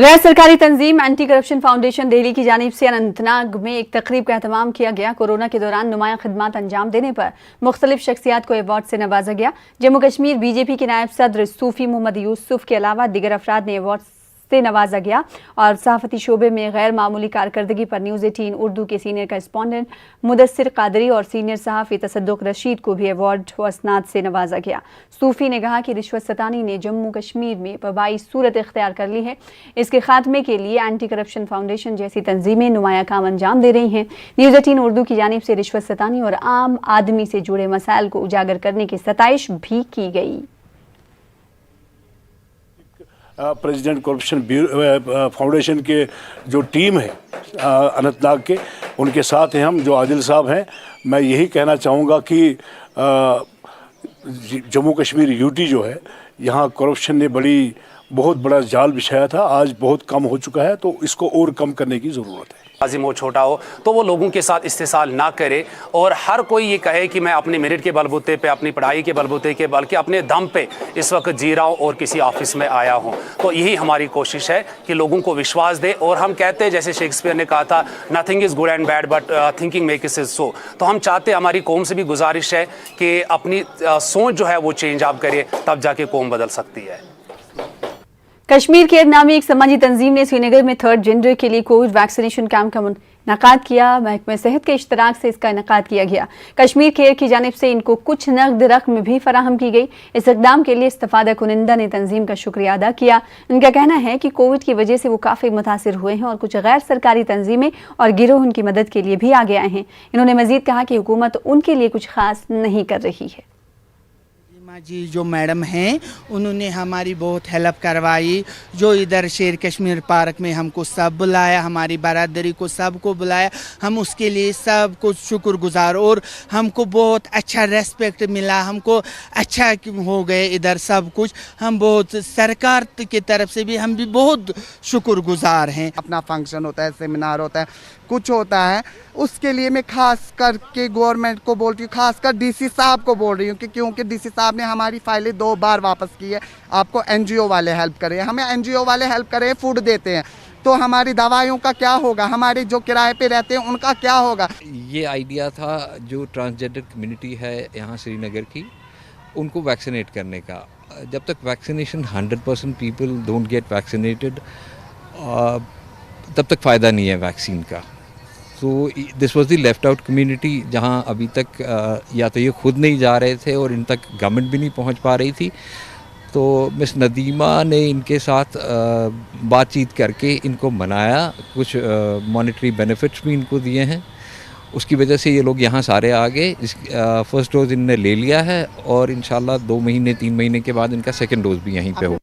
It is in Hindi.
गैर सरकारी तंजीम एंटी करप्शन फाउंडेशन दिल्ली की जानिब से अनंतनाग में एक तकरीब का एहतमाम किया गया। कोरोना के दौरान नुमाया खिदमात अंजाम देने पर मुख्तलिफ शख्सियात को अवार्ड से नवाजा गया। जम्मू कश्मीर बीजेपी के नायब सदर सूफी मोहम्मद यूसुफ के अलावा दीगर अफराद ने अवार्ड से नवाजा गया और सहाफती शोबे में गैर मामूली कारकर्दगी पर न्यूज़ 18 उर्दू के सीनियर करस्पॉन्डेंट मुदस्सिर कादरी और सीनियर सहाफ़ी तसद्दुक रशीद को भी अवार्ड व असनाद से नवाजा गया। सूफी ने कहा कि रिश्वत सतानी ने जम्मू कश्मीर में वबाई सूरत इख्तियार कर ली है। इसके खात्मे के लिए एंटी करप्शन फाउंडेशन जैसी तंजीमें नुमाया काम अंजाम दे रही हैं। न्यूज़ 18 उर्दू की जानिब से रिश्वत सतानी और आम आदमी से जुड़े मसाइल को उजागर करने की सताइश भी की गई। प्रेसिडेंट करप्शन फाउंडेशन के जो टीम है अनंतनाग के, उनके साथ हैं हम, जो आदिल साहब हैं। मैं यही कहना चाहूँगा कि जम्मू कश्मीर यूटी जो है, यहाँ करप्शन ने बहुत बड़ा जाल बिछाया था। आज बहुत कम हो चुका है, तो इसको और कम करने की ज़रूरत है। आजिम हो छोटा हो तो वो लोगों के साथ इस्तेसाल ना करे और हर कोई ये कहे कि मैं अपने मेरिट के बलबूते पे, अपनी पढ़ाई के बलबूते के, बल्कि अपने दम पे इस वक्त जी रहा हूँ और किसी ऑफिस में आया हूँ। तो यही हमारी कोशिश है कि लोगों को विश्वास दे। और हम कहते हैं, जैसे शेक्सपियर ने कहा था, nothing is good and bad but thinking make it so. तो हम चाहते हैं, हमारी कौम से भी गुजारिश है कि अपनी सोच जो है वो चेंज आप करिए, तब जाके कौम बदल सकती है। कश्मीर केयर नामी एक समाजी तंजीम ने श्रीनगर में थर्ड जेंडर के लिए कोविड वैक्सीनेशन कैंप का इनेकाद किया। महकमे सेहत के इश्तराक से इसका इनेकाद किया गया। कश्मीर केयर की जानिब से इनको कुछ नकद रकम भी फराहम की गई। इस इक़दाम के लिए इस्तफादा कुनिंदा ने तंजीम का शुक्रिया अदा किया। उनका कहना है कि कोविड की वजह से वो काफ़ी मुतासिर हुए हैं और कुछ गैर सरकारी तंजीमें और गिरोह उनकी मदद के लिए भी आगे आए हैं। इन्होंने मजीद कहा कि हुकूमत उनके लिए कुछ खास नहीं कर रही है। जी जो मैडम हैं, उन्होंने हमारी बहुत हेल्प करवाई। जो इधर शेर कश्मीर पार्क में हमको सब बुलाया, हमारी बरादरी को सबको बुलाया, हम उसके लिए सबको शुक्रगुजार। और हमको बहुत अच्छा रेस्पेक्ट मिला, हमको अच्छा हो गए इधर सब कुछ। हम बहुत सरकार की तरफ से भी हम भी बहुत शुक्रगुजार हैं। अपना फंक्शन होता है, सेमिनार होता है, कुछ होता है, उसके लिए मैं खास करके गवर्नमेंट को बोल रही हूँ, खासकर डीसी साहब को बोल रही हूँ कि क्योंकि डीसी साहब ने हमारी फाइलें 2 बार वापस की है। आपको एनजीओ वाले हेल्प कर रहे हैं, हमें एनजीओ वाले हेल्प कर रहे हैं, फूड देते हैं, तो हमारी दवाइयों का क्या होगा, हमारे जो किराए पे रहते हैं उनका क्या होगा। ये आइडिया था जो ट्रांसजेंडर कम्युनिटी है यहाँ श्रीनगर की, उनको वैक्सीनेट करने का। जब तक vaccination 100% people don't get vaccinated, तब तक फ़ायदा नहीं है वैक्सीन का। तो this was the left out community, जहाँ अभी तक या तो ये खुद नहीं जा रहे थे और इन तक गवर्नमेंट भी नहीं पहुँच पा रही थी। तो मिस नदीमा ने इनके साथ बातचीत करके इनको मनाया, कुछ मॉनेटरी बेनिफिट्स भी इनको दिए हैं। उसकी वजह से ये लोग यहाँ सारे आ गए। फर्स्ट डोज इनने ले लिया है और इंशाल्लाह 2 महीने 3 महीने के बाद इनका सेकंड डोज भी यहीं पे होगा।